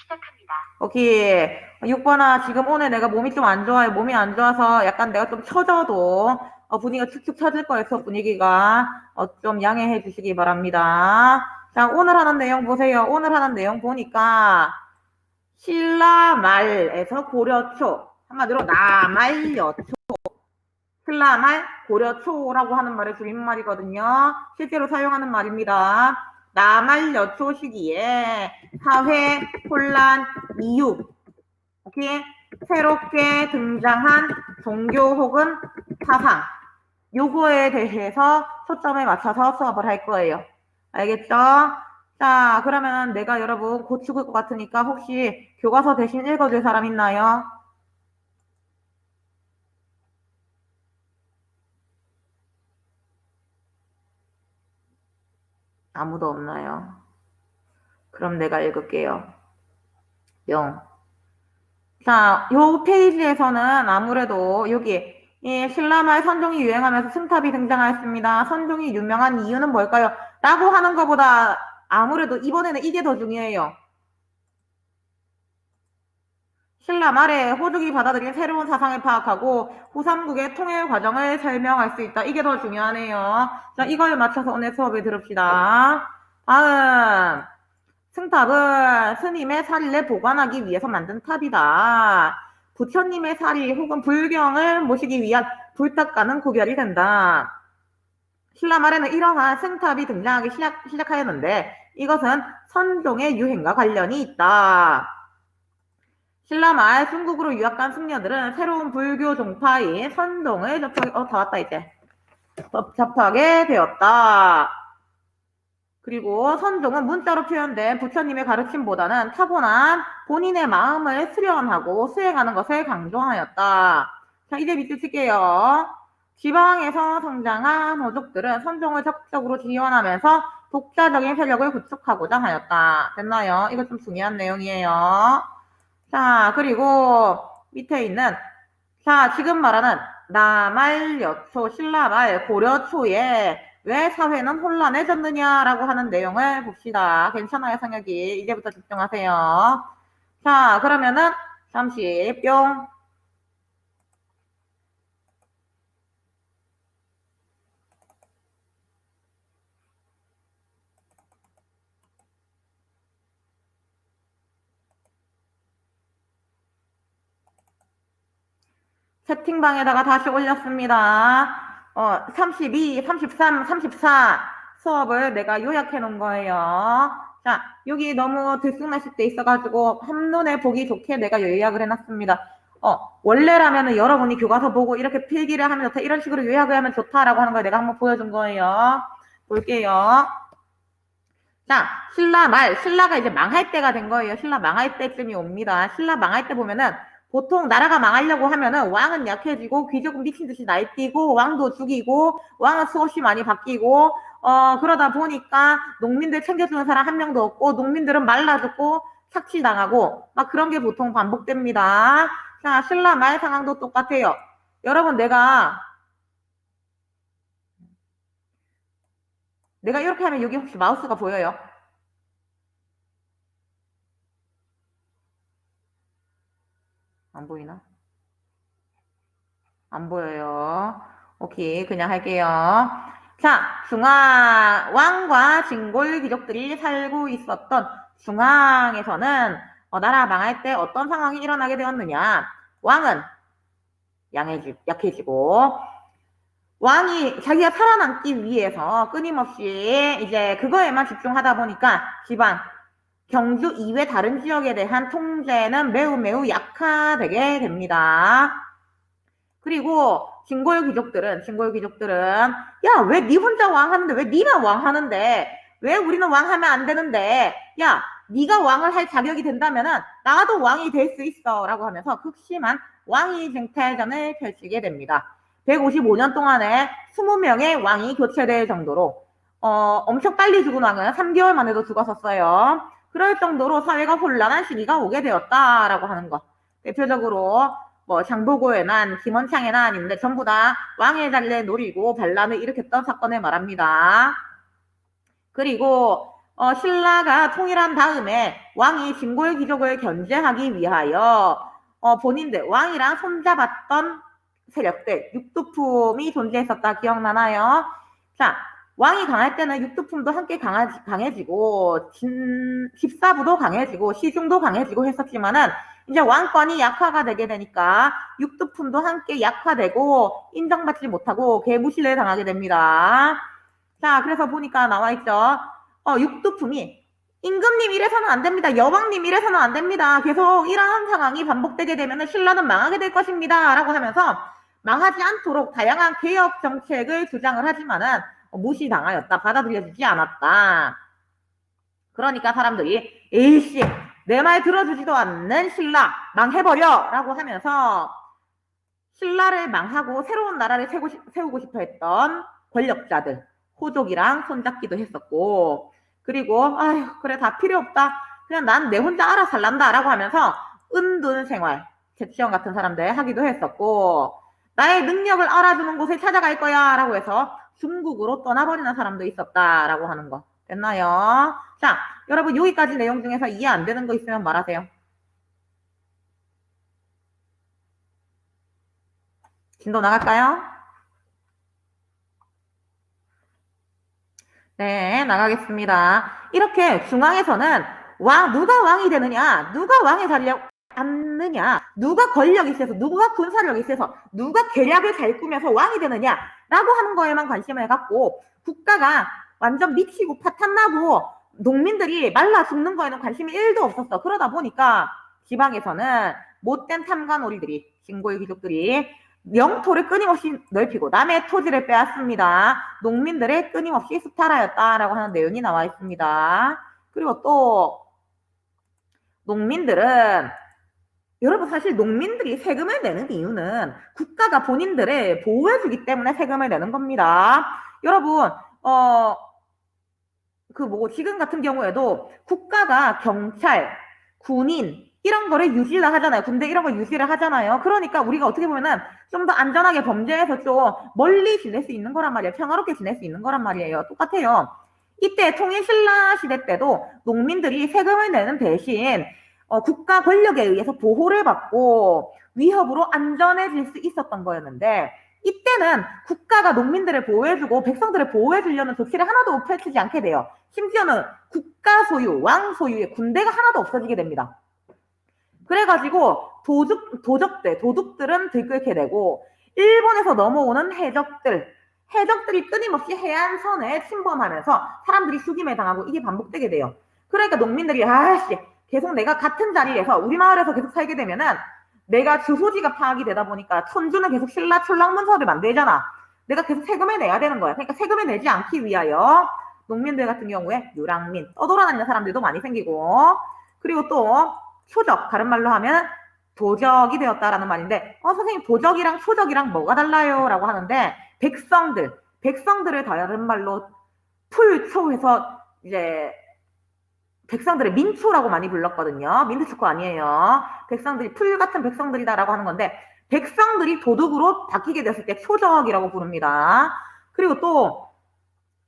시작합니다. 오케이. 6번아, 지금 오늘 내가 몸이 좀 안 좋아요. 몸이 안 좋아서 약간 내가 좀 처져도 분위기가 축축 처질 거예요. 수업 분위기가. 좀 양해해 주시기 바랍니다. 자, 오늘 하는 내용 보세요. 오늘 하는 내용 보니까 신라말에서 고려초. 한마디로 나말여초. 신라말, 고려초라고 하는 말의 줄임말이거든요. 실제로 사용하는 말입니다. 나말여초 시기에 사회 혼란 이유, 오케이? 새롭게 등장한 종교 혹은 사상, 요거에 대해서 초점을 맞춰서 수업을 할 거예요. 알겠죠? 자, 그러면 내가 여러분 곧 죽을 것 같으니까 혹시 교과서 대신 읽어줄 사람 있나요? 아무도 없나요? 그럼 내가 읽을게요. 0. 자, 요 페이지에서는 아무래도 여기 이 신라말 선종이 유행하면서 승탑이 등장하였습니다. 선종이 유명한 이유는 뭘까요? 라고 하는 것보다 아무래도 이번에는 이게 더 중요해요. 신라말에 호족이 받아들인 새로운 사상을 파악하고 후3국의 통일 과정을 설명할 수 있다. 이게 더 중요하네요. 자, 이걸 맞춰서 오늘 수업에 들읍시다. 다음. 승탑은 스님의 사리를 보관하기 위해서 만든 탑이다. 부처님의 사리 혹은 불경을 모시기 위한 불탑과는 구별이 된다. 신라말에는 이러한 승탑이 등장하기 시작하였는데 이것은 선종의 유행과 관련이 있다. 신라말 중국으로 유학간 승려들은 새로운 불교 종파인 선종을 접하게 되었다. 그리고 선종은 문자로 표현된 부처님의 가르침보다는 타고난 본인의 마음을 수련하고 수행하는 것을 강조하였다. 자, 이제 밑줄 칠게요. 지방에서 성장한 호족들은 선종을 적극적으로 지원하면서 독자적인 세력을 구축하고자 하였다. 됐나요? 이거 좀 중요한 내용이에요. 자, 그리고 밑에 있는 지금 말하는 나말, 여초, 신라말, 고려초에 왜 사회는 혼란해졌느냐라고 하는 내용을 봅시다. 괜찮아요, 성혁이? 이제부터 집중하세요. 자, 그러면은 잠시 뿅. 채팅방에다가 다시 올렸습니다. 32, 33, 34 수업을 내가 요약해 놓은 거예요. 자, 여기 너무 들쑥날쑥 돼 있어가지고 한눈에 보기 좋게 내가 요약을 해놨습니다. 원래라면은 여러분이 교과서 보고 이렇게 필기를 하면 좋다, 이런 식으로 요약을 하면 좋다라고 하는 걸 내가 한번 보여준 거예요. 볼게요. 자, 신라가 이제 망할 때가 된 거예요. 신라 망할 때쯤이 옵니다. 신라 망할 때 보면은 보통 나라가 망하려고 하면은 왕은 약해지고 귀족은 미친 듯이 날뛰고 왕도 죽이고 왕은 수없이 많이 바뀌고 그러다 보니까 농민들 챙겨주는 사람 한 명도 없고 농민들은 말라 죽고 착취당하고 막 그런 게 보통 반복됩니다. 자, 신라 말 상황도 똑같아요. 여러분 내가 이렇게 하면 여기 혹시 마우스가 보여요? 안 보이나? 안 보여요. 오케이, 그냥 할게요. 자, 왕과 진골 귀족들이 살고 있었던 중앙에서는 나라 망할 때 어떤 상황이 일어나게 되었느냐. 왕은 약해지고 왕이 자기가 살아남기 위해서 끊임없이 이제 그거에만 집중하다 보니까 지방, 경주 이외 다른 지역에 대한 통제는 매우 약화되게 됩니다. 그리고 진골 귀족들은 야, 왜 니 혼자 왕하는데, 왜 니만 왕하는데, 왜 우리는 왕하면 안 되는데, 야, 니가 왕을 할 자격이 된다면은 나도 왕이 될 수 있어 라고 하면서 극심한 왕위 쟁탈전을 펼치게 됩니다. 155년 동안에 20명의 왕이 교체될 정도로 엄청 빨리 죽은 왕은 3개월 만에도 죽었었어요. 그럴 정도로 사회가 혼란한 시기가 오게 되었다라고 하는 것. 대표적으로 장보고의 난, 김원창의 난인데 전부 다 왕의 자리를 노리고 반란을 일으켰던 사건을 말합니다. 그리고 신라가 통일한 다음에 왕이 진골 귀족을 견제하기 위하여 본인들 왕이랑 손잡았던 세력들 육두품이 존재했었다. 기억나나요? 자, 왕이 강할 때는 육두품도 함께 강해지고 집사부도 강해지고 시중도 강해지고 했었지만은 이제 왕권이 약화가 되게 되니까 육두품도 함께 약화되고 인정받지 못하고 개무시를 당하게 됩니다. 자, 그래서 보니까 나와있죠. 육두품이 임금님 이래서는 안 됩니다. 여왕님 이래서는 안 됩니다. 계속 이러한 상황이 반복되게 되면 신라는 망하게 될 것입니다. 라고 하면서 망하지 않도록 다양한 개혁 정책을 주장을 하지만은 무시당하였다. 받아들여지지 않았다. 그러니까 사람들이 에이씨 내 말 들어주지도 않는 신라 망해버려 라고 하면서 신라를 망하고 새로운 나라를 세우고 싶어 했던 권력자들 호족이랑 손잡기도 했었고 그리고 아휴 그래 다 필요 없다 그냥 난 내 혼자 알아 살란다 라고 하면서 은둔 생활 재치형 같은 사람들 하기도 했었고 나의 능력을 알아주는 곳에 찾아갈 거야 라고 해서 중국으로 떠나버리는 사람도 있었다 라고 하는 거 됐나요? 자 여러분 여기까지 내용 중에서 이해 안 되는 거 있으면 말하세요. 진도 나갈까요? 네, 나가겠습니다. 이렇게 중앙에서는 누가 왕이 되느냐, 누가 왕에 자리에 앉느냐, 누가 권력이 있어서, 누가 군사력이 있어서, 누가 계략을 잘 꾸며서 왕이 되느냐, 라고 하는 거에만 관심을 갖고, 국가가 완전 미치고 파탄나고, 농민들이 말라 죽는 거에는 관심이 1도 없었어. 그러다 보니까 지방에서는 못된 탐관오리들이, 진골 귀족들이 영토를 끊임없이 넓히고 남의 토지를 빼앗습니다. 농민들의 끊임없이 수탈하였다라고 하는 내용이 나와 있습니다. 그리고 또 농민들은 여러분 사실 농민들이 세금을 내는 이유는 국가가 본인들을 보호해주기 때문에 세금을 내는 겁니다. 여러분 지금 같은 경우에도 국가가 경찰, 군인 이런 거를 유지를 하잖아요. 군대 이런 걸 유지를 하잖아요. 그러니까 우리가 어떻게 보면은 좀 더 안전하게 범죄에서 좀 멀리 지낼 수 있는 거란 말이에요. 평화롭게 지낼 수 있는 거란 말이에요. 똑같아요. 이때 통일신라 시대 때도 농민들이 세금을 내는 대신 국가 권력에 의해서 보호를 받고 위협으로 안전해질 수 있었던 거였는데 이때는 국가가 농민들을 보호해주고 백성들을 보호해주려는 조치를 하나도 펼치지 않게 돼요. 심지어는 국가 소유, 왕 소유의 군대가 하나도 없어지게 됩니다. 그래가지고 도둑들은 들끓게 되고 일본에서 넘어오는 해적들이 끊임없이 해안선에 침범하면서 사람들이 죽임을 당하고 이게 반복되게 돼요. 그러니까 농민들이 계속 내가 같은 자리에서 우리 마을에서 계속 살게 되면은 내가 주소지가 파악이 되다 보니까 천주는 계속 신라 출랑문서를 만들잖아. 내가 계속 세금을 내야 되는 거야. 그러니까 세금을 내지 않기 위하여 농민들 같은 경우에 유랑민 떠돌아다니는 사람들도 많이 생기고 그리고 또 초적 다른 말로 하면 도적이 되었다라는 말인데 선생님 도적이랑 초적이랑 뭐가 달라요? 라고 하는데 백성들을 다른 말로 풀초해서 이제 백성들을 민초라고 많이 불렀거든요. 민트초코 아니에요. 백성들이 풀 같은 백성들이다라고 하는 건데 백성들이 도둑으로 바뀌게 됐을 때 초적이라고 부릅니다. 그리고 또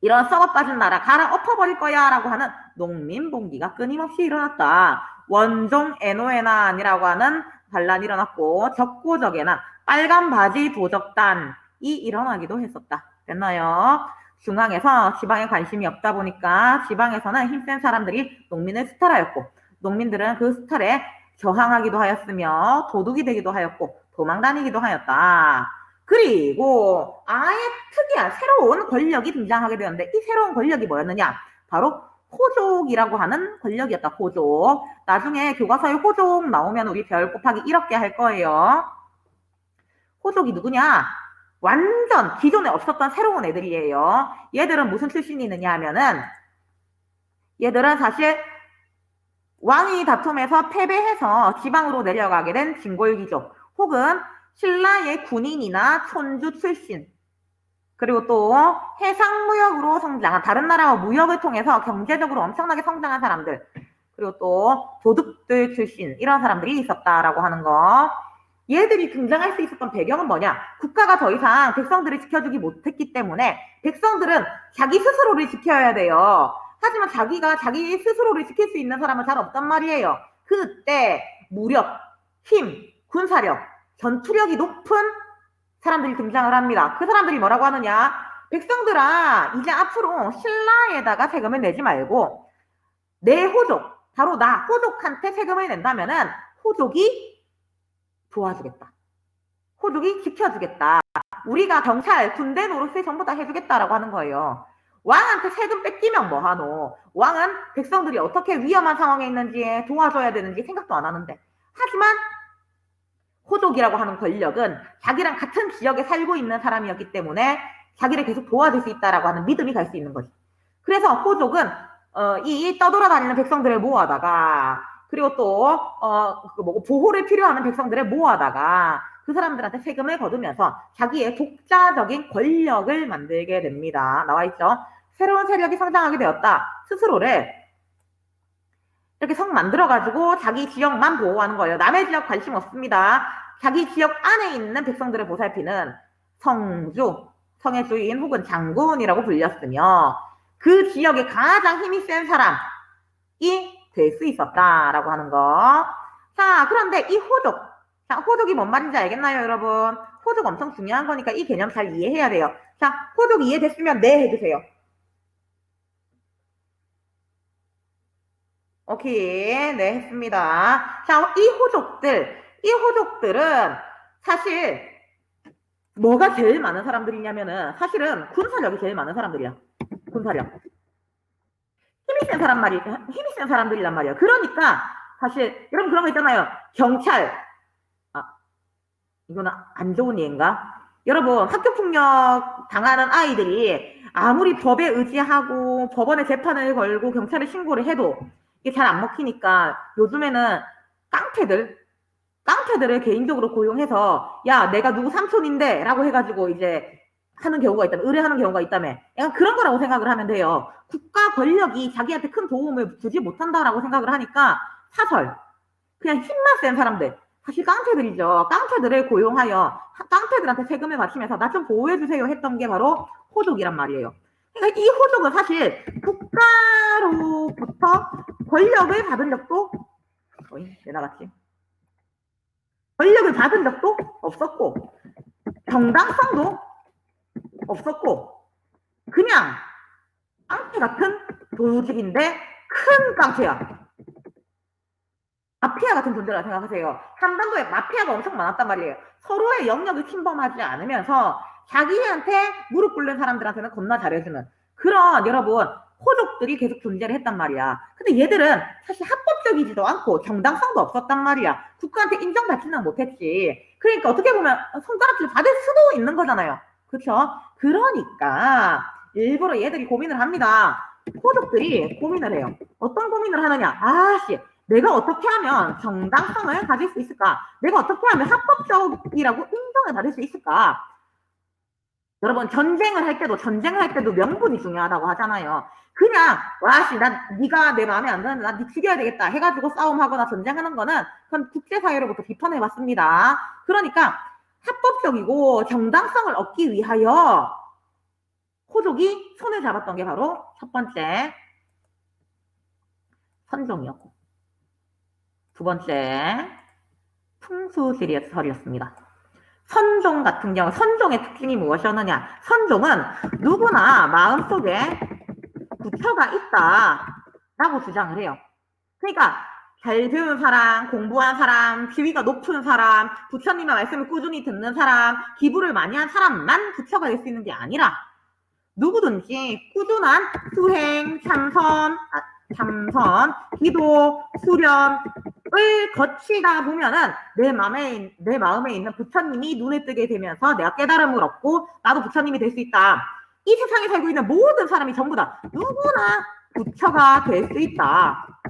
이런 썩어 빠진 나라 갈아엎어버릴 거야 라고 하는 농민봉기가 끊임없이 일어났다. 원종 에노에난이라고 하는 반란이 일어났고 적고적에난 빨간 바지 도적단이 일어나기도 했었다. 됐나요? 중앙에서 지방에 관심이 없다 보니까 지방에서는 힘센 사람들이 농민을 수탈하였고 농민들은 그 수탈에 저항하기도 하였으며 도둑이 되기도 하였고 도망 다니기도 하였다. 그리고 아예 특이한 새로운 권력이 등장하게 되었는데 이 새로운 권력이 뭐였느냐? 바로 호족이라고 하는 권력이었다. 호족. 나중에 교과서에 호족 나오면 우리 별 곱하기 이렇게 할 거예요. 호족이 누구냐? 완전 기존에 없었던 새로운 애들이에요. 얘들은 무슨 출신이 있느냐 하면은 얘들은 사실 왕위 다툼에서 패배해서 지방으로 내려가게 된 진골귀족 혹은 신라의 군인이나 촌주 출신 그리고 또 해상무역으로 성장한 다른 나라와 무역을 통해서 경제적으로 엄청나게 성장한 사람들 그리고 또 도둑들 출신 이런 사람들이 있었다라고 하는 거 얘들이 등장할 수 있었던 배경은 뭐냐 국가가 더 이상 백성들을 지켜주기 못했기 때문에 백성들은 자기 스스로를 지켜야 돼요. 하지만 자기가 자기 스스로를 지킬 수 있는 사람은 잘 없단 말이에요. 그때 무력, 힘, 군사력, 전투력이 높은 사람들이 등장을 합니다. 그 사람들이 뭐라고 하느냐? 백성들아, 이제 앞으로 신라에다가 세금을 내지 말고 내 호족, 바로 나 호족한테 세금을 낸다면은 호족이 도와주겠다. 호족이 지켜주겠다. 우리가 경찰, 군대 노릇을 전부 다 해주겠다라고 하는 거예요. 왕한테 세금 뺏기면 뭐하노? 왕은 백성들이 어떻게 위험한 상황에 있는지 도와줘야 되는지 생각도 안 하는데. 하지만 호족이라고 하는 권력은 자기랑 같은 지역에 살고 있는 사람이었기 때문에 자기를 계속 도와줄 수 있다라고 하는 믿음이 갈 수 있는 거지. 그래서 호족은 이 떠돌아다니는 백성들을 모아다가, 그리고 또 보호를 필요하는 백성들을 모아다가 그 사람들한테 세금을 거두면서 자기의 독자적인 권력을 만들게 됩니다. 나와있죠? 새로운 세력이 성장하게 되었다. 스스로를 이렇게 성 만들어가지고 자기 지역만 보호하는 거예요. 남의 지역 관심 없습니다. 자기 지역 안에 있는 백성들을 보살피는 성주, 성의 주인 혹은 장군이라고 불렸으며 그 지역에 가장 힘이 센 사람이 될 수 있었다라고 하는 거. 자, 그런데 이 호족. 자, 호족이 뭔 말인지 알겠나요, 여러분? 호족 엄청 중요한 거니까 이 개념 잘 이해해야 돼요. 자, 호족 이해됐으면 네 해주세요. 오케이, 네, 했습니다. 자, 이 호족들은 사실 뭐가 제일 많은 사람들이냐면은 사실은 군사력이 제일 많은 사람들이야. 군사력. 힘이 센 사람들이란 말이야. 그러니까 사실 여러분 그런 거 있잖아요. 경찰. 이거는 안 좋은 예인가? 여러분 학교 폭력 당하는 아이들이 아무리 법에 의지하고 법원에 재판을 걸고 경찰에 신고를 해도 이게 잘 안 먹히니까 요즘에는 깡패들을 개인적으로 고용해서 야 내가 누구 삼촌인데 라고 해가지고 이제 하는 경우가 있다면, 의뢰하는 경우가 있다면 약간 그런 거라고 생각을 하면 돼요. 국가 권력이 자기한테 큰 도움을 주지 못한다라고 생각을 하니까 사설, 그냥 힘만 센 사람들, 사실 깡패들이죠. 깡패들을 고용하여 깡패들한테 세금을 바치면서 나 좀 보호해주세요 했던 게 바로 호족이란 말이에요. 그러니까 이 호족은 사실 국가로부터 권력을 받은 적도 권력을 받은 적도 없었고 정당성도 없었고 그냥 깡패 같은 조직인데 큰 깡패야. 마피아 같은 존재라 생각하세요. 한반도에 마피아가 엄청 많았단 말이에요. 서로의 영역을 침범하지 않으면서 자기한테 무릎 꿇는 사람들한테는 겁나 잘해주는 그런 여러분 호족들이 계속 존재를 했단 말이야. 근데 얘들은 사실 합법적이지도 않고 정당성도 없었단 말이야. 국가한테 인정받지는 못했지. 그러니까 어떻게 보면 손가락질 받을 수도 있는 거잖아요. 그렇죠? 그러니까 일부러 얘들이 고민을 합니다. 호족들이 고민을 해요. 어떤 고민을 하느냐? 내가 어떻게 하면 정당성을 가질 수 있을까? 내가 어떻게 하면 합법적이라고 인정을 받을 수 있을까? 여러분 전쟁을 할 때도 명분이 중요하다고 하잖아요. 그냥 네가 내 마음에 안 드는데 나 네 죽여야 되겠다 해가지고 싸움하거나 전쟁하는 거는 그건 국제사회로부터 비판해왔습니다. 그러니까 합법적이고 정당성을 얻기 위하여 호족이 손을 잡았던 게 바로 첫 번째 선종이었고 두 번째 풍수지리설이었습니다. 선종 같은 경우 선종의 특징이 무엇이었느냐? 선종은 누구나 마음속에 부처가 있다라고 주장을 해요. 그러니까 잘 배운 사람, 공부한 사람, 지위가 높은 사람, 부처님의 말씀을 꾸준히 듣는 사람, 기부를 많이 한 사람만 부처가 될 수 있는 게 아니라 누구든지 꾸준한 수행, 참선, 기도, 수련을 거치다 보면은 내 마음에 있는 부처님이 눈에 뜨게 되면서 내가 깨달음을 얻고 나도 부처님이 될 수 있다. 이 세상에 살고 있는 모든 사람이 전부 다 누구나 부처가 될 수 있다.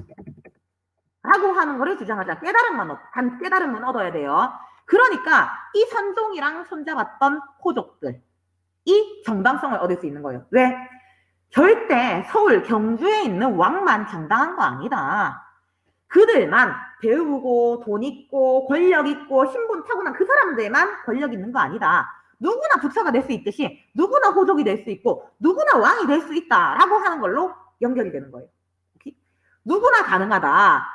라고 하는 거를 주장하자. 깨달음만 얻어야 돼요. 그러니까 이 선종이랑 손잡았던 호족들, 이 정당성을 얻을 수 있는 거예요. 왜? 절대 서울, 경주에 있는 왕만 정당한 거 아니다. 그들만 배우고 돈 있고 권력 있고 신분 타고난 그 사람들만 권력 있는 거 아니다. 누구나 부처가 될 수 있듯이 누구나 호족이 될 수 있고 누구나 왕이 될 수 있다라고 하는 걸로 연결이 되는 거예요. 오케이? 누구나 가능하다.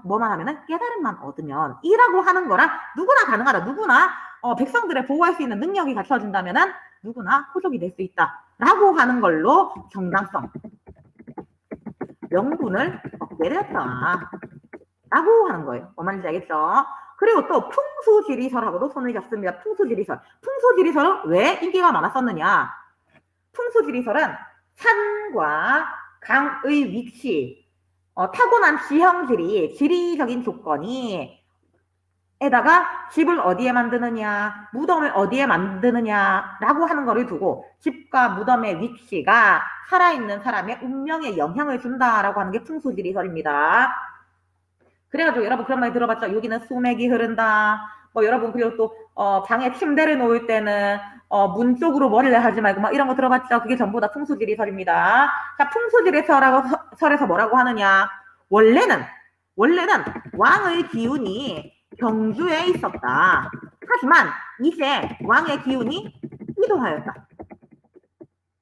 뭐만 하면은 깨달음만 얻으면 이라고 하는 거랑 누구나 가능하다. 누구나 백성들의 보호할 수 있는 능력이 갖춰진다면은 누구나 호족이 될 수 있다라고 하는 걸로 정당성, 명분을 얻게 되었다. 라고 하는 거예요. 뭔 말인지 알겠죠? 그리고 또 풍수지리설하고도 손을 잡습니다. 풍수지리설. 풍수지리설은 왜 인기가 많았었느냐? 풍수지리설은 산과 강의 위치, 타고난 지형지리, 지리적인 조건이 에다가 집을 어디에 만드느냐, 무덤을 어디에 만드느냐라고 하는 거를 두고 집과 무덤의 위치가 살아있는 사람의 운명에 영향을 준다라고 하는 게 풍수지리설입니다. 그래가지고 여러분 그런 말 들어봤죠? 여기는 수맥이 흐른다. 뭐 여러분 그리고 또 방에 침대를 놓을 때는 문 쪽으로 머리를 하지 말고 막 이런 거 들어봤죠? 그게 전부 다 풍수지리설입니다. 자, 풍수지리설에서 뭐라고 하느냐? 원래는 왕의 기운이 경주에 있었다. 하지만 이제 왕의 기운이 이동하였다.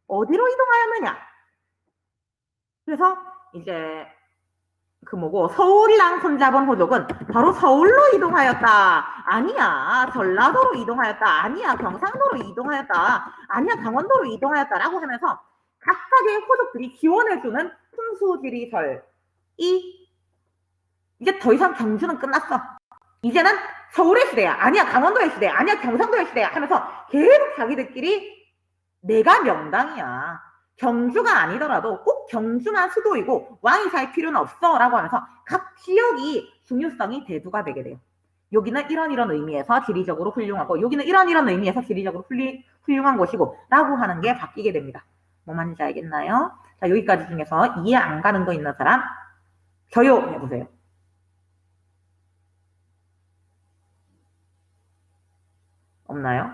어디로 이동하였느냐? 그래서 이제 서울이랑 손잡은 호족은 바로 서울로 이동하였다. 아니야, 전라도로 이동하였다. 아니야, 경상도로 이동하였다. 아니야, 강원도로 이동하였다라고 하면서 각각의 호족들이 지원해주는 풍수지리설이 이제 더 이상 경주는 끝났어. 이제는 서울의 시대야. 아니야, 강원도의 시대야. 아니야, 경상도의 시대야. 하면서 계속 자기들끼리 내가 명당이야. 경주가 아니더라도 꼭 경주만 수도이고 왕이 살 필요는 없어 라고 하면서 각 지역이 중요성이 대두가 되게 돼요. 여기는 이런 의미에서 지리적으로 훌륭하고 여기는 이런 의미에서 지리적으로 훌륭한 곳이고 라고 하는 게 바뀌게 됩니다. 뭐 말인지 알겠나요? 자, 여기까지 중에서 이해 안 가는 거 있는 사람 저요 해보세요. 없나요?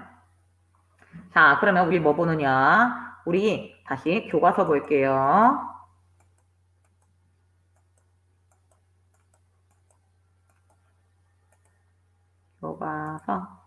자, 그러면 우리 뭐 보느냐? 우리 다시 교과서 볼게요. 교과서.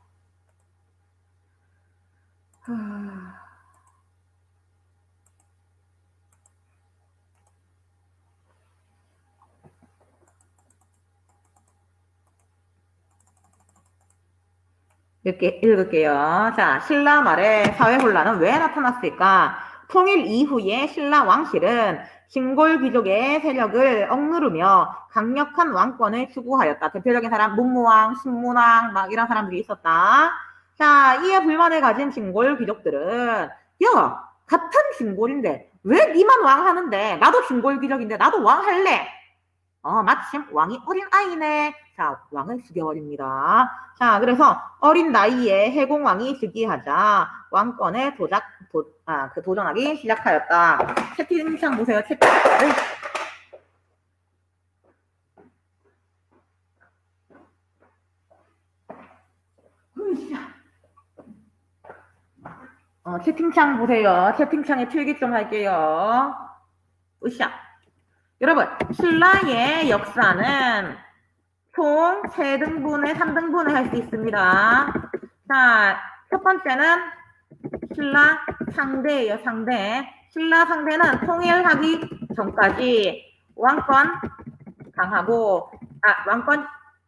이렇게 읽을게요. 자, 신라 말에 사회혼란은 왜 나타났을까? 통일 이후에 신라 왕실은 진골 귀족의 세력을 억누르며 강력한 왕권을 추구하였다. 대표적인 사람 문무왕, 신문왕 막 이런 사람들이 있었다. 자, 이에 불만을 가진 진골 귀족들은 야, 같은 진골인데 왜 니만 왕 하는데 나도 진골 귀족인데 나도 왕 할래. 마침 왕이 어린 아이네. 자, 왕을 죽여버립니다. 자, 그래서 어린 나이에 해공왕이 즉위하자 왕권에 도전하기 시작하였다. 채팅창 보세요. 채팅창을. 채팅창 보세요. 채팅창에 필기 좀 할게요. 으쌰. 여러분, 신라의 역사는 총 3등분을 3등분을 할 수 있습니다. 자, 첫 번째는 신라 상대예요. 상대. 신라 상대는 통일하기 전까지 왕권 강하고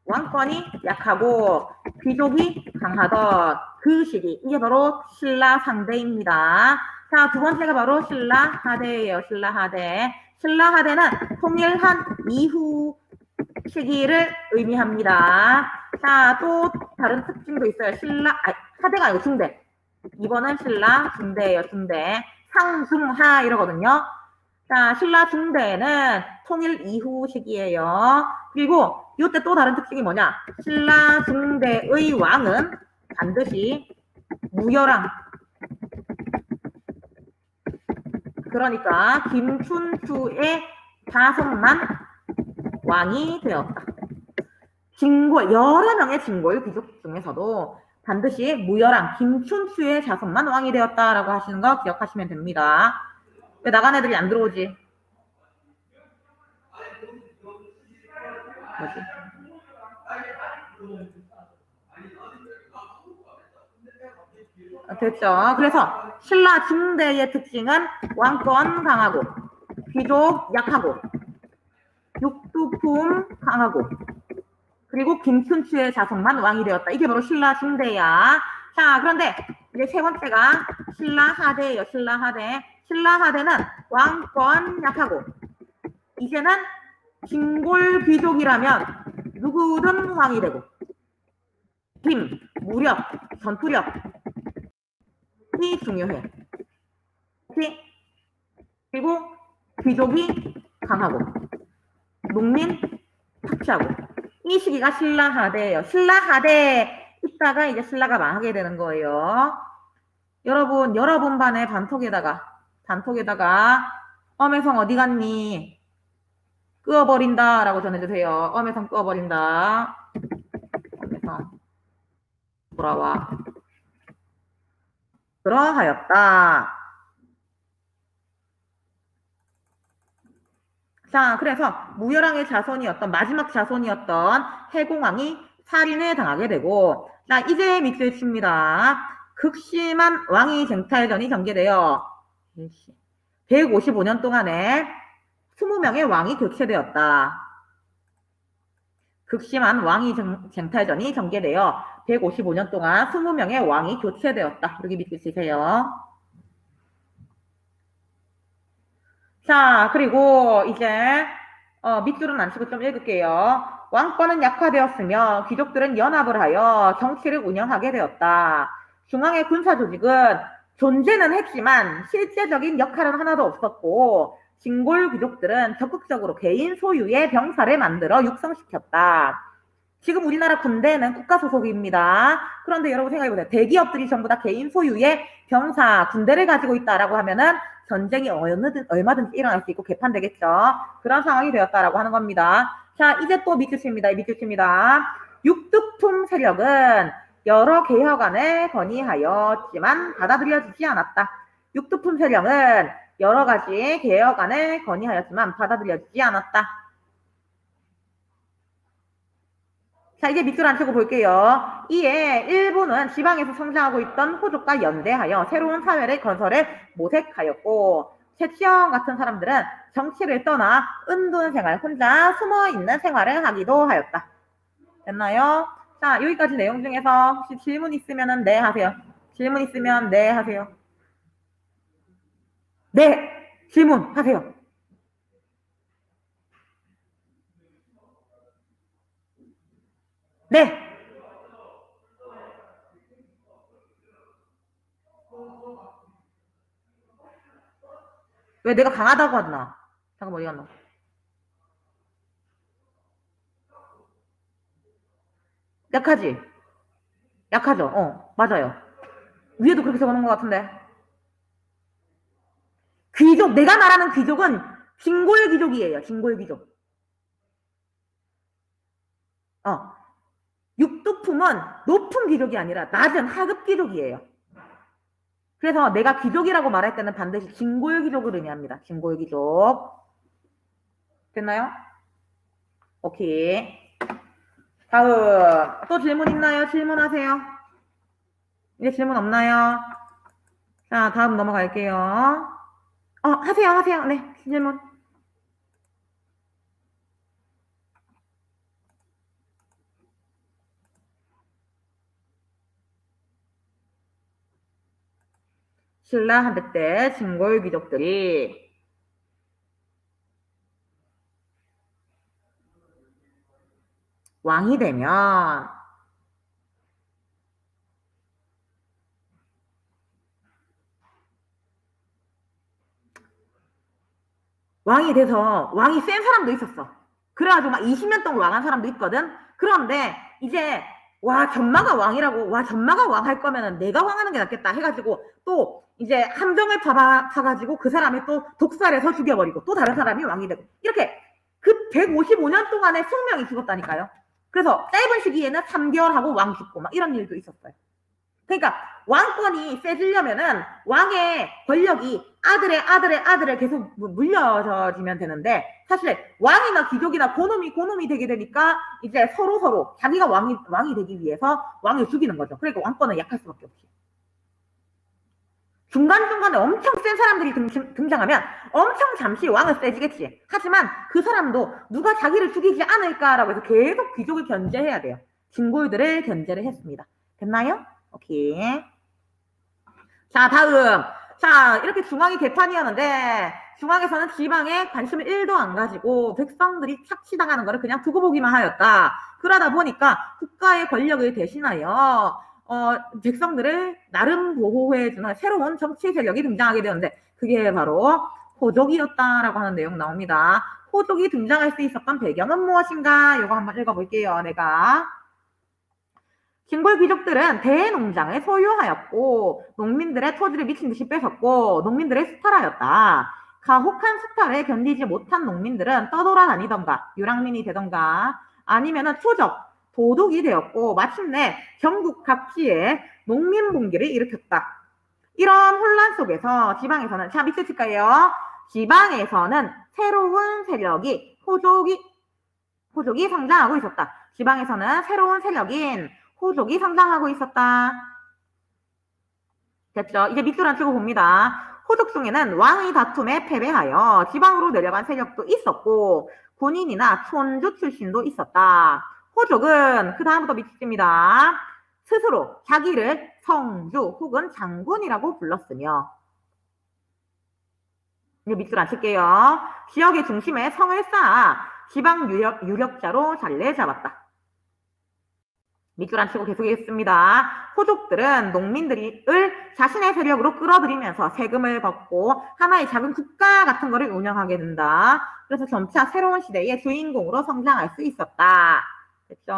왕권이 약하고 귀족이 강하던 그 시기. 이게 바로 신라 상대입니다. 자, 두 번째가 바로 신라 하대예요. 신라 하대. 신라 하대는 통일한 이후 시기를 의미합니다. 자, 또 다른 특징도 있어요. 하대가 아니고 중대. 이번은 신라 중대예요. 중대. 상중하 이러거든요. 자, 신라 중대는 통일 이후 시기예요. 그리고 이때 또 다른 특징이 뭐냐? 신라 중대의 왕은 반드시 무열왕. 그러니까 김춘추의 자손만 왕이 되었다. 여러 명의 진골 귀족 중에서도 반드시 무열왕 김춘추의 자손만 왕이 되었다라고 하시는 거 기억하시면 됩니다. 왜 나간 애들이 안 들어오지? 뭐지? 됐죠. 그래서 신라 중대의 특징은 왕권 강하고 귀족 약하고 육두품 강하고 그리고 김춘추의 자손만 왕이 되었다. 이게 바로 신라 중대야. 자, 그런데 이제 세 번째가 신라 하대예요. 신라 하대. 신라 하대는 왕권 약하고 이제는 진골 귀족이라면 누구든 왕이 되고 힘, 무력, 전투력이 중요해. 오케이? 그리고 귀족이 강하고 농민 착취하고 이 시기가 신라 하대예요. 신라 하대 있다가 이제 신라가 망하게 되는 거예요. 여러분 반의 단톡에다가 엄혜성 어디 갔니? 끄어버린다 라고 전해주세요. 엄혜성 끄어버린다. 엄혜성 돌아와. 그러하였다. 자, 그래서 무열왕의 자손이었던 마지막 자손이었던 해공왕이 살인을 당하게 되고, 자, 이제 밑줄 칩니다. 극심한 왕위 쟁탈전이 전개되어 155년 동안에 20명의 왕이 교체되었다. 극심한 왕위 쟁탈전이 전개되어 155년 동안 20명의 왕이 교체되었다. 여기 밑줄 치세요. 자, 그리고 이제 밑줄은 안 치고 좀 읽을게요. 왕권은 약화되었으며 귀족들은 연합을 하여 정치를 운영하게 되었다. 중앙의 군사 조직은 존재는 했지만 실제적인 역할은 하나도 없었고 진골 귀족들은 적극적으로 개인 소유의 병사를 만들어 육성시켰다. 지금 우리나라 군대는 국가 소속입니다. 그런데 여러분 생각해보세요. 대기업들이 전부 다 개인 소유의 병사, 군대를 가지고 있다라고 하면은 전쟁이 얼마든지 일어날 수 있고 개판되겠죠. 그런 상황이 되었다라고 하는 겁니다. 자, 이제 또 밑줄 칩니다. 육두품 세력은 여러 개혁안을 건의하였지만 받아들여지지 않았다. 육두품 세력은 여러 가지 개혁안을 건의하였지만 받아들여지지 않았다. 자, 이제 밑줄 안 치고 볼게요. 이에 일본은 지방에서 성장하고 있던 호족과 연대하여 새로운 사회를 건설에 모색하였고 최치영 같은 사람들은 정치를 떠나 은둔 생활, 혼자 숨어있는 생활을 하기도 하였다. 됐나요? 자, 여기까지 내용 중에서 혹시 질문 있으면 네 하세요. 질문 있으면 네 하세요. 네! 질문 하세요. 네! 왜 내가 강하다고 하나? 잠깐만, 어디 갔나? 약하지? 약하죠? 맞아요. 위에도 그렇게 적어놓은 것 같은데. 귀족, 내가 말하는 귀족은 진골 귀족이에요. 진골 귀족. 육두품은 높은 귀족이 아니라 낮은 하급 귀족이에요. 그래서 내가 귀족이라고 말할 때는 반드시 진골 귀족을 의미합니다. 진골 귀족. 됐나요? 오케이. 다음. 또 질문 있나요? 질문하세요. 이제 질문 없나요? 자, 다음 넘어갈게요. 하세요. 네, 질문. 신라 한때 때 진골 귀족들이 왕이 되면 왕이 돼서 왕이 센 사람도 있었어. 그래가지고 막 20년 동안 왕한 사람도 있거든. 그런데 이제 전마가 왕이라고 전마가 왕 할 거면은 내가 왕하는 게 낫겠다 해가지고 또 이제 함정을 파가지고 그 사람이 또 독살해서 죽여버리고 또 다른 사람이 왕이 되고 이렇게 그 155년 동안에 20명이 죽었다니까요. 그래서 짧은 시기에는 3개월하고 왕 죽고 막 이런 일도 있었어요. 그러니까 왕권이 세지려면은 왕의 권력이 아들의 계속 물려지면 되는데 사실 왕이나 귀족이나 고놈이 되게 되니까 이제 서로 자기가 왕이 되기 위해서 왕을 죽이는 거죠. 그러니까 왕권은 약할 수밖에 없지. 중간중간에 엄청 센 사람들이 등장하면 엄청 잠시 왕은 세지겠지. 하지만 그 사람도 누가 자기를 죽이지 않을까라고 해서 계속 귀족을 견제해야 돼요. 진골들을 견제를 했습니다. 됐나요? 오케이. 자, 다음. 자, 이렇게 중앙이 개판이었는데 중앙에서는 지방에 관심을 1도 안 가지고 백성들이 착취당하는 것을 그냥 두고 보기만 하였다. 그러다 보니까 국가의 권력을 대신하여 백성들을 나름 보호해주는 새로운 정치 세력이 등장하게 되었는데 그게 바로 호족이었다라고 하는 내용 나옵니다. 호족이 등장할 수 있었던 배경은 무엇인가? 이거 한번 읽어볼게요. 내가. 진골 귀족들은 대농장을 소유하였고 농민들의 토지를 미친듯이 뺏었고 농민들의 수탈하였다. 가혹한 수탈을 견디지 못한 농민들은 떠돌아다니던가 유랑민이 되던가 아니면은 초적, 도둑이 되었고 마침내 전국 각지에 농민분기를 일으켰다. 이런 혼란 속에서 지방에서는 자 밑에 칠까요? 지방에서는 새로운 세력이 호족이 성장하고 있었다. 지방에서는 새로운 세력인 호족이 성장하고 있었다. 됐죠? 이제 밑줄 안 치고 봅니다. 호족 중에는 왕의 다툼에 패배하여 지방으로 내려간 세력도 있었고 군인이나 촌주 출신도 있었다. 호족은 그 다음부터 밑줄입니다. 스스로 자기를 성주 혹은 장군이라고 불렀으며 이제 밑줄 안 칠게요. 지역의 중심에 성을 쌓아 지방 유력자로 자리를 잡았다. 밑줄 안 치고 계속하겠습니다. 호족들은 농민들을 자신의 세력으로 끌어들이면서 세금을 걷고 하나의 작은 국가 같은 거를 운영하게 된다. 그래서 점차 새로운 시대의 주인공으로 성장할 수 있었다. 됐죠?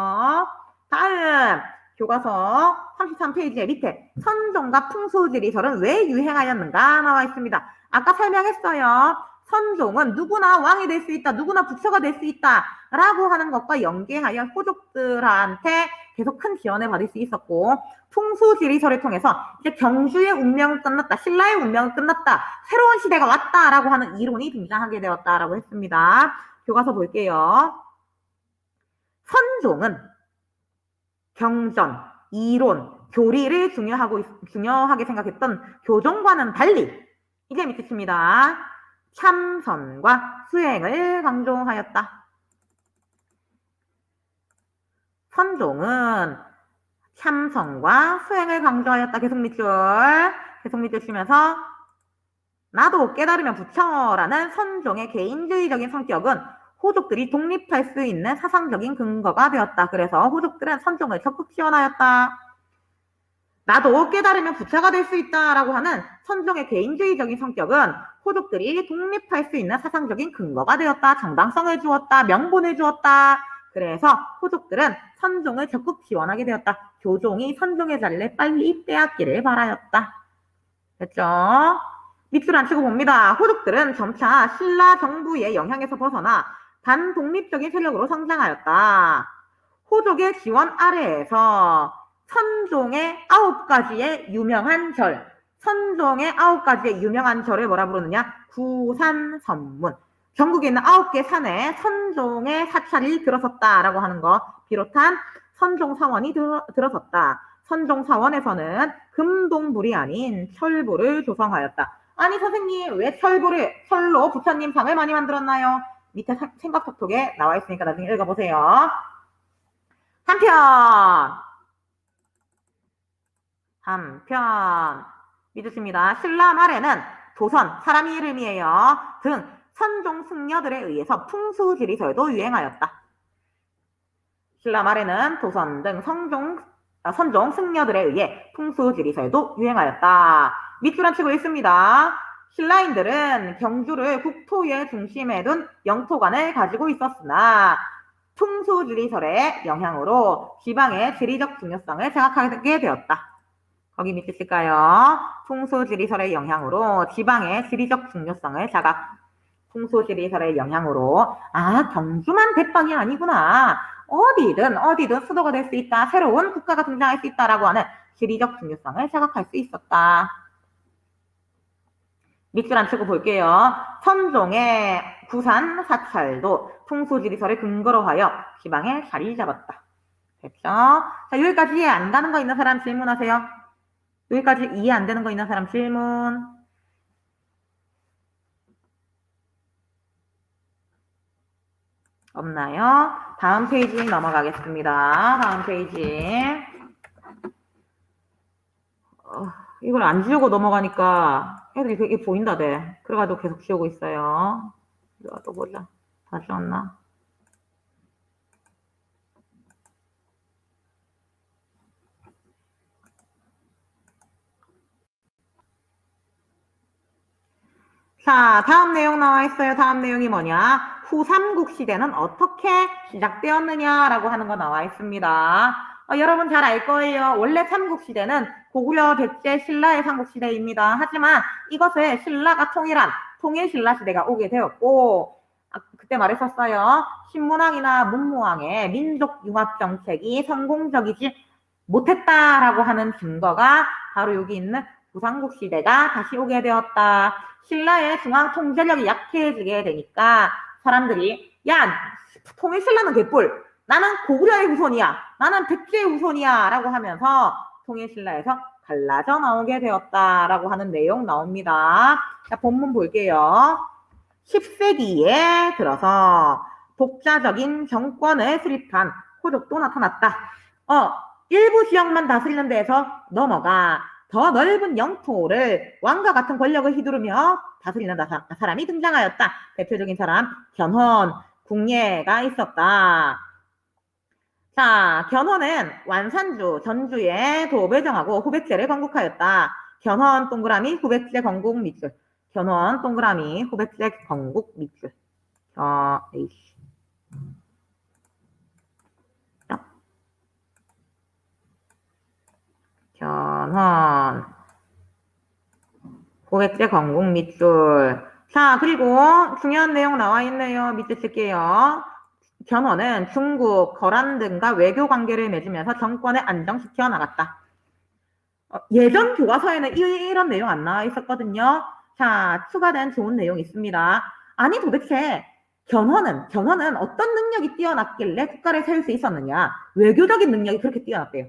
다음 교과서 33페이지의 밑에 선종과 풍수지리설은 왜 유행하였는가 나와 있습니다. 아까 설명했어요. 선종은 누구나 왕이 될 수 있다. 누구나 부처가 될 수 있다. 라고 하는 것과 연계하여 호족들한테 계속 큰 지원을 받을 수 있었고 풍수지리설을 통해서 이제 경주의 운명은 끝났다. 신라의 운명은 끝났다. 새로운 시대가 왔다라고 하는 이론이 등장하게 되었다라고 했습니다. 교과서 볼게요. 선종은 경전, 이론, 교리를 중요하게 생각했던 교종과는 달리 이제 밑에 칩니다. 참선과 수행을 강조하였다. 선종은 참선과 수행을 강조하였다. 계속 밑줄 치면서 나도 깨달으면 부처라는 선종의 개인주의적인 성격은 호족들이 독립할 수 있는 사상적인 근거가 되었다. 그래서 호족들은 선종을 적극 지원하였다. 나도 깨달으면 부처가 될 수 있다라고 하는 선종의 개인주의적인 성격은 호족들이 독립할 수 있는 사상적인 근거가 되었다. 정당성을 주었다. 명분을 주었다. 그래서 호족들은 선종을 적극 지원하게 되었다. 교종이 선종의 자리를 빨리 빼앗기를 바라였다. 됐죠? 밑줄 안 치고 봅니다. 호족들은 점차 신라 정부의 영향에서 벗어나 반독립적인 세력으로 성장하였다. 호족의 지원 아래에서 선종의 9가지의 유명한 절, 선종의 9가지의 유명한 절을 뭐라 부르느냐? 구산선문. 전국에 있는 9개 산에 선종의 사찰이 들어섰다라고 하는 거 비롯한 선종사원이 들어섰다. 선종사원에서는 금동불이 아닌 철부를 조성하였다. 아니 선생님 왜 철로 부처님 상을 많이 만들었나요? 밑에 생각톡톡에 나와 있으니까 나중에 읽어보세요. 한편 믿으십니다. 신라 말에는 도선, 사람 이름이에요. 등 선종 승려들에 의해서 풍수지리설도 유행하였다. 신라 말에는 도선 등 선종 승려들에 의해 풍수지리설도 유행하였다. 밑줄 안 치고 있습니다. 신라인들은 경주를 국토의 중심에 둔 영토관을 가지고 있었으나 풍수지리설의 영향으로 지방의 지리적 중요성을 생각하게 되었다. 거기 밑에 쓸까요? 풍수지리설의 영향으로 지방의 지리적 중요성을 풍수지리설의 영향으로 경주만 대빵이 아니구나. 어디든 수도가 될 수 있다. 새로운 국가가 등장할 수 있다라고 하는 지리적 중요성을 생각할 수 있었다. 밑줄 안 치고 볼게요. 선종의 구산 사찰도 풍수지리설을 근거로 하여 지방에 자리 잡았다. 됐죠? 자, 여기까지 안 가는 거 있는 사람 질문하세요. 여기까지 이해 안 되는 거 있는 사람 질문? 없나요? 다음 페이지 넘어가겠습니다. 다음 페이지. 이걸 안 지우고 넘어가니까 애들이 그게 보인다대. 그래가지고 계속 지우고 있어요. 이거 또 보자. 다 지웠나? 자, 다음 내용 나와 있어요. 다음 내용이 뭐냐? 후삼국시대는 어떻게 시작되었느냐라고 하는 거 나와 있습니다. 여러분 잘 알 거예요. 원래 삼국시대는 고구려, 백제, 신라의 삼국시대입니다. 하지만 이것을 신라가 통일한 통일신라시대가 오게 되었고, 그때 말했었어요. 신문왕이나 문무왕의 민족융합정책이 성공적이지 못했다라고 하는 증거가 바로 여기 있는 후삼국시대가 다시 오게 되었다. 신라의 중앙 통제력이 약해지게 되니까 사람들이 야 통일신라는 개뿔 나는 고구려의 후손이야 나는 백제의 후손이야 라고 하면서 통일신라에서 갈라져 나오게 되었다라고 하는 내용 나옵니다. 자, 본문 볼게요. 10세기에 들어서 독자적인 정권을 수립한 호족도 나타났다. 일부 지역만 다스리는 데에서 넘어가 더 넓은 영토를 왕과 같은 권력을 휘두르며 다스리는 사람이 등장하였다. 대표적인 사람 견훤, 궁예가 있었다. 자, 견훤은 완산주, 전주에 도읍을 정하고 후백제를 건국하였다. 견훤 동그라미 후백제 건국 밑줄. 견훤 동그라미 후백제 건국 밑줄. 견훤 후백제 건국 밑줄. 자, 그리고 중요한 내용 나와 있네요. 밑에 쓸게요. 견훤은 중국, 거란 등과 외교 관계를 맺으면서 정권을 안정시켜 나갔다. 예전 교과서에는 이런 내용 안 나와 있었거든요. 자, 추가된 좋은 내용 있습니다. 아니 도대체 견훤은 어떤 능력이 뛰어났길래 국가를 세울 수 있었느냐? 외교적인 능력이 그렇게 뛰어났대요.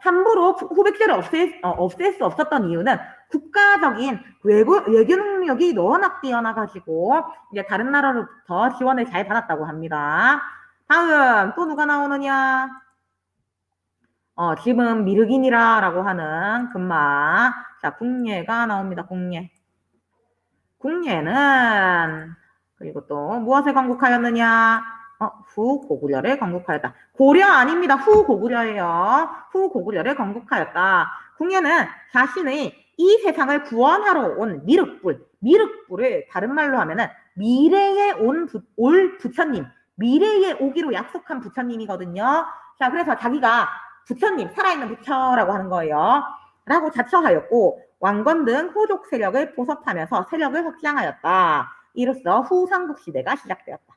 함부로 후백제를 없앨 수 없었던 이유는 국가적인 외교 능력이 워낙 뛰어나가지고 이제 다른 나라로부터 지원을 잘 받았다고 합니다. 다음 또 누가 나오느냐? 지금 미르기니라라고 하는 금마. 자, 궁예가 나옵니다. 궁예는 그리고 또 무엇을 건국하였느냐? 후고구려를 건국하였다. 고려 아닙니다. 후고구려예요. 후고구려를 건국하였다. 궁예는 자신의 이 세상을 구원하러 온 미륵불을 다른 말로 하면은 미래에 올 부처님, 미래에 오기로 약속한 부처님이거든요. 자, 그래서 자기가 부처님, 살아있는 부처라고 하는 거예요. 라고 자처하였고 왕건 등 호족 세력을 보섭하면서 세력을 확장하였다. 이로써 후삼국시대가 시작되었다.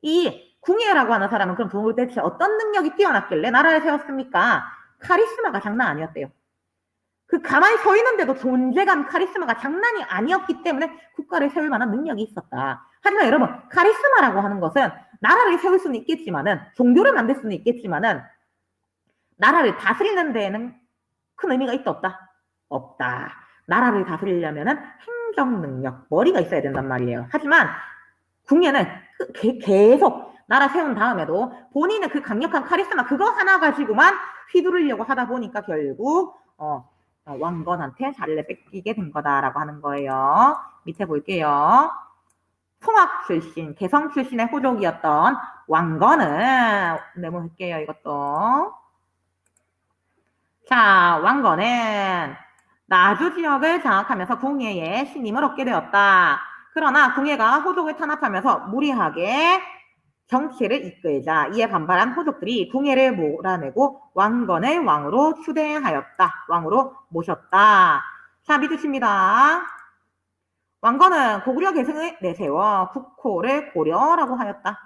이 궁예라고 하는 사람은 그럼 도대체 어떤 능력이 뛰어났길래 나라를 세웠습니까? 카리스마가 장난 아니었대요. 그 가만히 서 있는데도 존재감 카리스마가 장난이 아니었기 때문에 국가를 세울 만한 능력이 있었다. 하지만 여러분 카리스마라고 하는 것은 나라를 세울 수는 있겠지만은 종교를 만들 수는 있겠지만은 나라를 다스리는 데에는 큰 의미가 있다 없다? 없다. 나라를 다스리려면은 행정 능력, 머리가 있어야 된단 말이에요. 하지만 궁예는 계속 나라 세운 다음에도 본인의 그 강력한 카리스마 그거 하나 가지고만 휘두르려고 하다 보니까 결국 왕건한테 자리를 뺏기게 된 거다라고 하는 거예요. 밑에 볼게요. 통학 출신, 개성 출신의 호족이었던 왕건은 메모할게요. 이것도. 자, 왕건은 나주 지역을 장악하면서 궁예의 신임을 얻게 되었다. 그러나 궁예가 호족을 탄압하면서 무리하게 정치를 이끌자 이에 반발한 호족들이 궁예를 몰아내고 왕건을 왕으로 추대하였다. 왕으로 모셨다. 자, 믿으십니다. 왕건은 고구려 계승을 내세워 국호를 고려라고 하였다.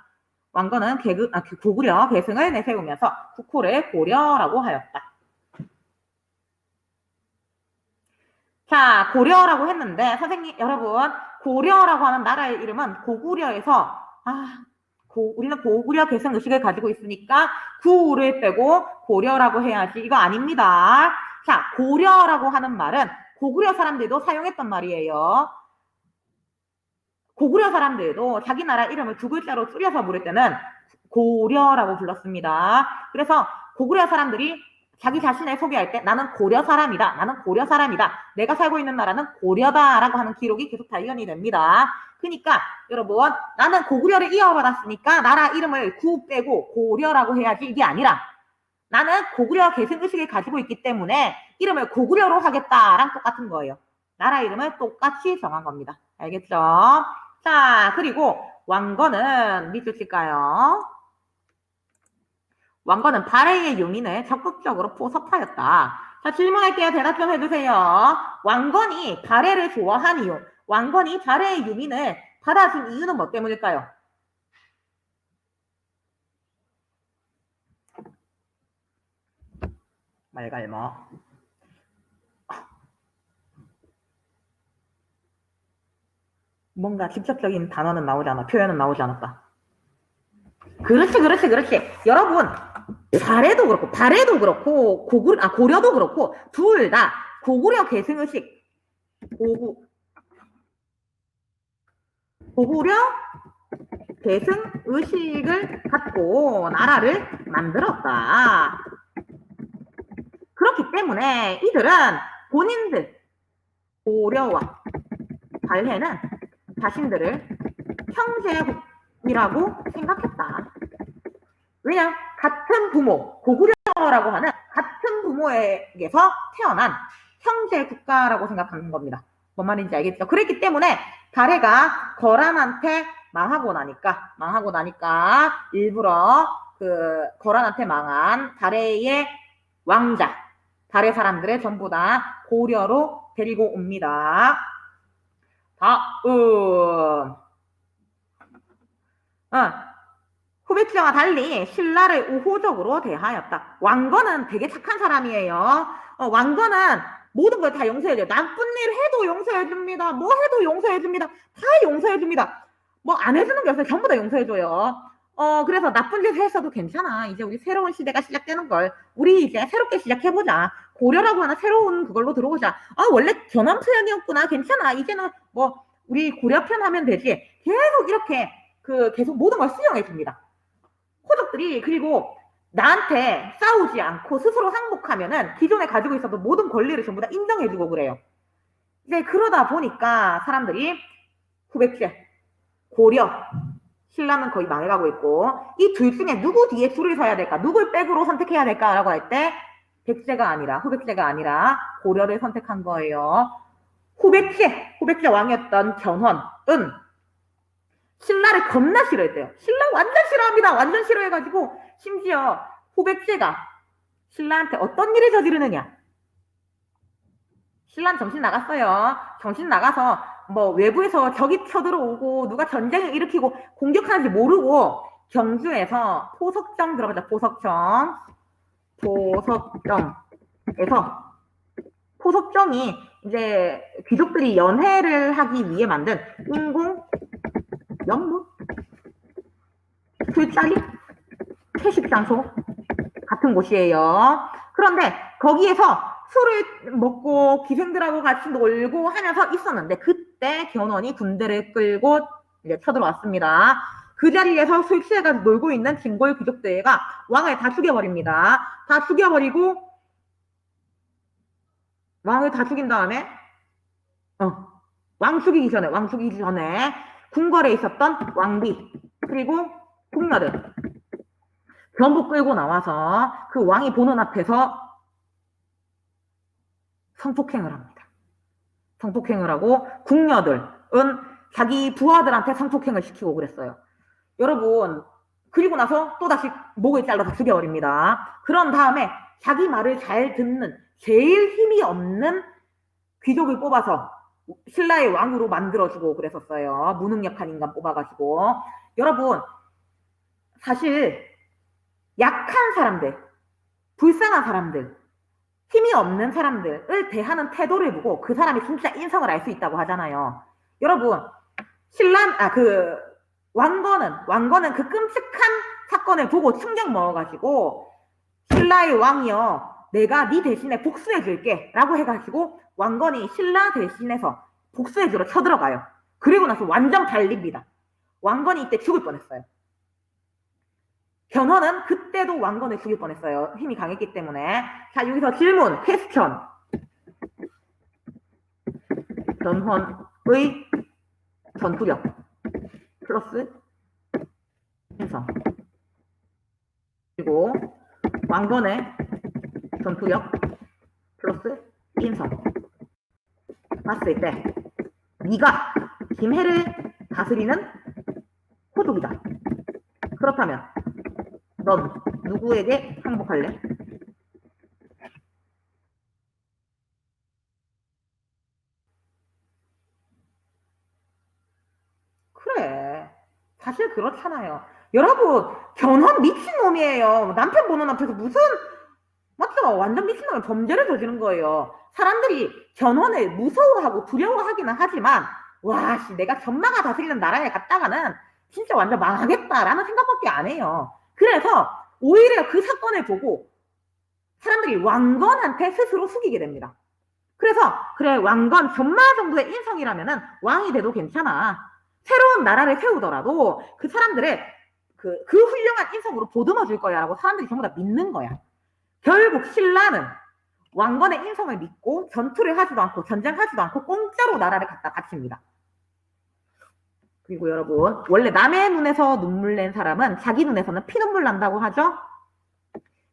왕건은 고구려 계승을 내세우면서 국호를 고려라고 하였다. 자, 고려라고 했는데 선생님 여러분 고려라고 하는 나라의 이름은 고구려에서 우리는 고구려 계승 의식을 가지고 있으니까 구를 빼고 고려라고 해야지. 이거 아닙니다. 자, 고려라고 하는 말은 고구려 사람들도 사용했던 말이에요. 고구려 사람들도 자기 나라 이름을 두 글자로 줄여서 부를 때는 고려라고 불렀습니다. 그래서 고구려 사람들이 자기 자신을 소개할 때 나는 고려 사람이다. 나는 고려 사람이다. 내가 살고 있는 나라는 고려다라고 하는 기록이 계속 발견이 됩니다. 그러니까 여러분 나는 고구려를 이어받았으니까 나라 이름을 구 빼고 고려라고 해야지 이게 아니라 나는 고구려 계승의식을 가지고 있기 때문에 이름을 고구려로 하겠다랑 똑같은 거예요. 나라 이름을 똑같이 정한 겁니다. 알겠죠? 자, 그리고 왕건은 밑줄 칠까요? 왕건은 발해의 용인을 적극적으로 포섭하였다. 자, 질문할게요. 대답 좀 해주세요. 왕건이 발해를 좋아한 이유, 왕건이 발해의 유민을 받아준 이유는 뭐 때문일까요? 말갈머. 뭔가 직접적인 단어는 나오지 않아. 표현은 나오지 않았다. 그렇지. 여러분, 발해도 그렇고, 고려도 그렇고, 둘 다 고구려 계승의식, 고구려 계승의식을 갖고 나라를 만들었다. 그렇기 때문에 이들은 본인들, 고려와 발해는 자신들을 형제국이라고 생각했다. 왜냐? 같은 부모, 고구려라고 하는 같은 부모에게서 태어난 형제 국가라고 생각하는 겁니다. 뭔 말인지 알겠죠? 그랬기 때문에 발해가 거란한테 망하고 나니까 일부러 그 거란한테 망한 발해의 왕자, 발해 사람들을 전부 다 고려로 데리고 옵니다. 다음. 후백제와 달리 신라를 우호적으로 대하였다. 왕건은 되게 착한 사람이에요. 왕건은 모든 걸 다 용서해줘요. 나쁜 일 해도 용서해줍니다. 뭐 해도 용서해줍니다. 다 용서해줍니다. 뭐 안 해주는 게 없어요. 전부 다 용서해줘요. 그래서 나쁜 짓 했어도 괜찮아. 이제 우리 새로운 시대가 시작되는 걸. 우리 이제 새롭게 시작해보자. 고려라고 하나 새로운 그걸로 들어오자. 원래 견엄 표현이었구나. 괜찮아. 이제는 뭐 우리 고려 편 하면 되지. 계속 이렇게 계속 모든 걸 수용해줍니다. 호족들이 그리고 나한테 싸우지 않고 스스로 항복하면은 기존에 가지고 있었던 모든 권리를 전부 다 인정해주고 그래요. 이제 그러다 보니까 사람들이 후백제, 고려, 신라는 거의 망해가고 있고 이 둘 중에 누구 뒤에 줄을 서야 될까? 누굴 백으로 선택해야 될까라고 할 때 후백제가 아니라 고려를 선택한 거예요. 후백제 왕이었던 견훤은 신라를 겁나 싫어했대요. 신라 완전 싫어합니다. 완전 싫어해가지고 심지어 후백제가 신라한테 어떤 일을 저지르느냐. 신라는 정신 나갔어요. 정신 나가서 뭐 외부에서 적이 쳐들어오고 누가 전쟁을 일으키고 공격하는지 모르고 경주에서 포석정 들어가자. 포석정이 이제 귀족들이 연회를 하기 위해 만든 인공 연못, 술자리, 채식장소 같은 곳이에요. 그런데 거기에서 술을 먹고 기생들하고 같이 놀고 하면서 있었는데 그때 견훤이 군대를 끌고 이제 쳐들어왔습니다. 그 자리에서 술 취해가지고 놀고 있는 진골 귀족들과 왕을 다 죽여버립니다. 다 죽여버리고 왕을 다 죽인 다음에 왕 죽이기 전에 궁궐에 있었던 왕비 그리고 궁녀들 전부 끌고 나와서 그 왕이 보는 앞에서 성폭행을 합니다. 성폭행을 하고 궁녀들은 자기 부하들한테 성폭행을 시키고 그랬어요. 여러분 그리고 나서 또다시 목을 잘라서 죽여버립니다. 그런 다음에 자기 말을 잘 듣는 제일 힘이 없는 귀족을 뽑아서 신라의 왕으로 만들어주고 그랬었어요. 무능력한 인간 뽑아가지고. 여러분 사실 약한 사람들, 불쌍한 사람들, 힘이 없는 사람들을 대하는 태도를 보고 그 사람이 진짜 인성을 알 수 있다고 하잖아요. 여러분 왕건은 그 끔찍한 사건을 보고 충격 먹어가지고 신라의 왕이요 내가 네 대신에 복수해 줄게 라고 해가지고 왕건이 신라 대신해서 복수해 주러 쳐들어가요. 그리고 나서 완전 달립니다. 왕건이 이때 죽을 뻔했어요. 견훤은 그때도 왕건을 죽일 뻔했어요. 힘이 강했기 때문에. 자, 여기서 질문, 퀘스천. 견훤의 전투력 플러스 인성 그리고 왕건의 전투력 플러스 인성 봤을 때 네가 김해를 다스리는 호족이다. 그렇다면 넌 누구에게 항복할래? 그래. 사실 그렇잖아요. 여러분, 견훤 미친놈이에요. 남편 보는 앞에서 무슨, 맞죠? 완전 미친놈이 범죄를 저지른 거예요. 사람들이 견훤을 무서워하고 두려워하기는 하지만, 와, 씨, 내가 전마가 다스리는 나라에 갔다가는 진짜 완전 망하겠다라는 생각밖에 안 해요. 그래서 오히려 그 사건을 보고 사람들이 왕건한테 스스로 숙이게 됩니다. 그래서, 그래, 왕건, 전마 정도의 인성이라면은 왕이 돼도 괜찮아. 새로운 나라를 세우더라도 그 사람들의 그 훌륭한 인성으로 보듬어 줄 거야 라고 사람들이 전부 다 믿는 거야. 결국 신라는 왕건의 인성을 믿고 전투를 하지도 않고 전쟁하지도 않고 공짜로 나라를 갖다 바칩니다. 그리고 여러분, 원래 남의 눈에서 눈물 낸 사람은 자기 눈에서는 피눈물 난다고 하죠.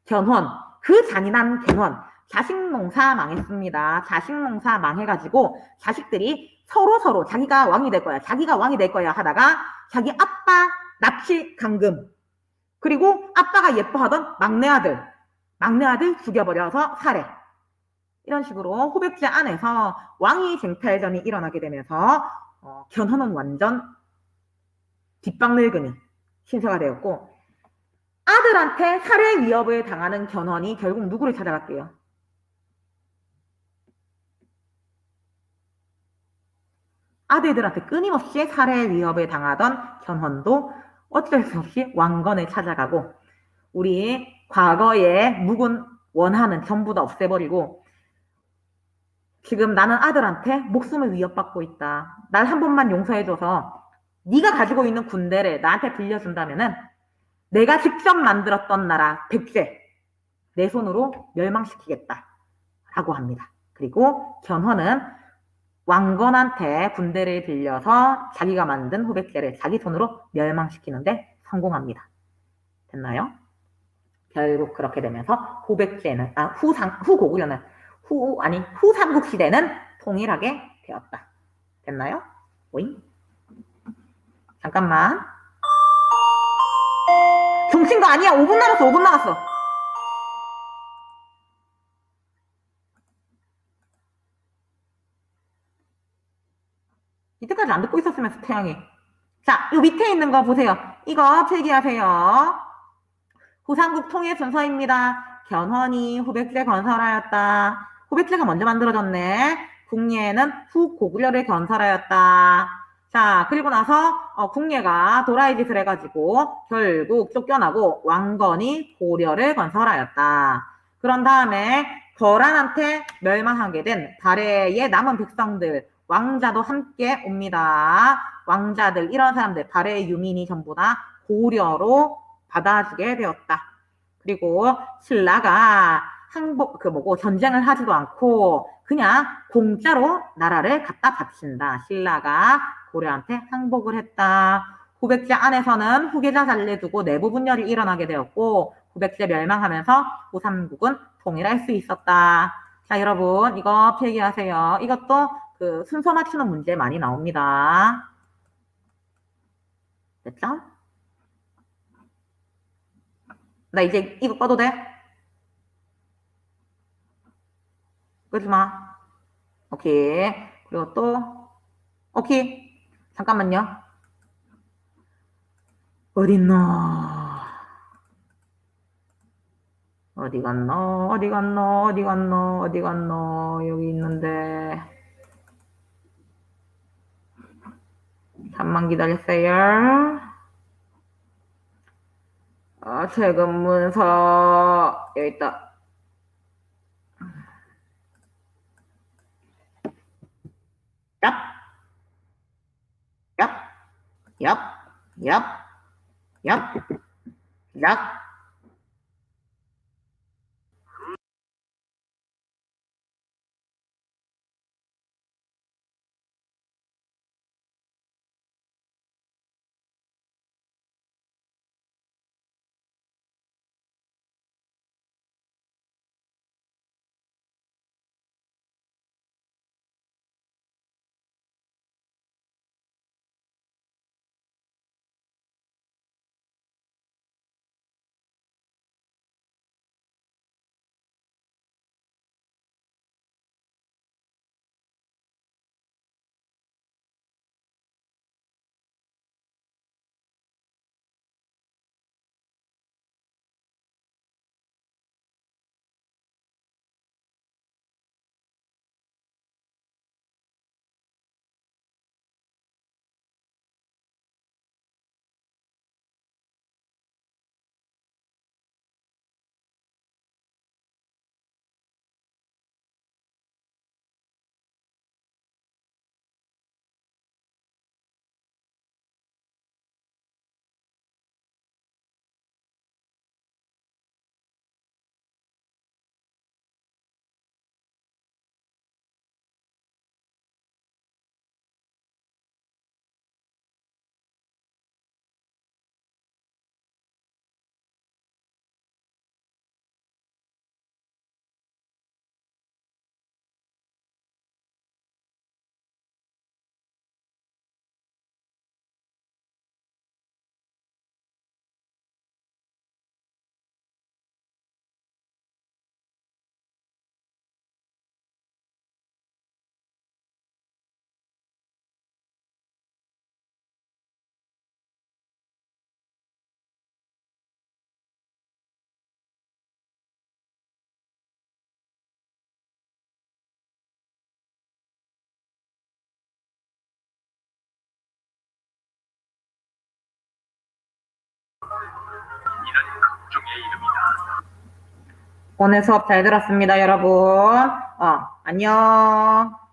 견훤, 그 잔인한 견훤, 자식 농사 망했습니다. 자식 농사 망해가지고 자식들이 서로 자기가 왕이 될 거야, 자기가 왕이 될 거야 하다가 자기 아빠 납치 감금, 그리고 아빠가 예뻐하던 막내 아들 죽여버려서 살해. 이런 식으로 후백제 안에서 왕위 쟁탈전이 일어나게 되면서 견훤은 완전 뒷방늙은이 신세가 되었고, 아들한테 살해 위협을 당하는 견훤이 결국 누구를 찾아갈게요? 아들들한테 끊임없이 살해 위협을 당하던 견훤도 어쩔 수 없이 왕건을 찾아가고, 우리 과거에 묵은 원한은 전부 다 없애버리고, 지금 나는 아들한테 목숨을 위협받고 있다. 날 한 번만 용서해줘서 네가 가지고 있는 군대를 나한테 빌려준다면은 내가 직접 만들었던 나라 백제 내 손으로 멸망시키겠다 라고 합니다. 그리고 견훤은 왕건한테 군대를 빌려서 자기가 만든 후백제를 자기 손으로 멸망시키는데 성공합니다. 됐나요? 결국 그렇게 되면서 후백제는 후고구려는 후삼국시대는 통일하게 되었다. 됐나요? 오잉? 잠깐만. 종친 거 아니야. 5분 남았어. 5분 남았어. 이때까지 안 듣고 있었으면서 태양이. 자, 요 밑에 있는 거 보세요. 이거 필기하세요. 후삼국 통일 순서입니다. 견훤이 후백제 건설하였다. 후백제가 먼저 만들어졌네. 궁예는 후고구려를 건설하였다. 자, 그리고 나서 궁예가 도라이 짓을 해가지고 결국 쫓겨나고 왕건이 고려를 건설하였다. 그런 다음에 거란한테 멸망하게 된 발해의 남은 백성들, 왕자도 함께 옵니다. 왕자들, 이런 사람들, 발해의 유민이 전부 다 고려로 받아주게 되었다. 그리고 신라가 전쟁을 하지도 않고 그냥 공짜로 나라를 갖다 바친다. 신라가 고려한테 항복을 했다. 후백제 안에서는 후계자 살려두고 내부 분열이 일어나게 되었고, 후백제 멸망하면서 후삼국은 통일할 수 있었다. 자, 여러분, 이거 필기하세요. 이것도 그 순서 맞추는 문제 많이 나옵니다. 됐죠? 나 이제 이거 꺼도 돼? 끄지 마. 오케이. 그리고 또, 오케이. 잠깐만요. 어딨노? 어디 갔노? 어디 갔노? 어디 갔노? 어디 갔노? 여기 있는데. 잠만 기다리세요. 최근 문서 여기 있다. 얍, 얍, 얍, 얍, 얍, 얍. 오늘 수업 잘 들었습니다, 여러분. 안녕.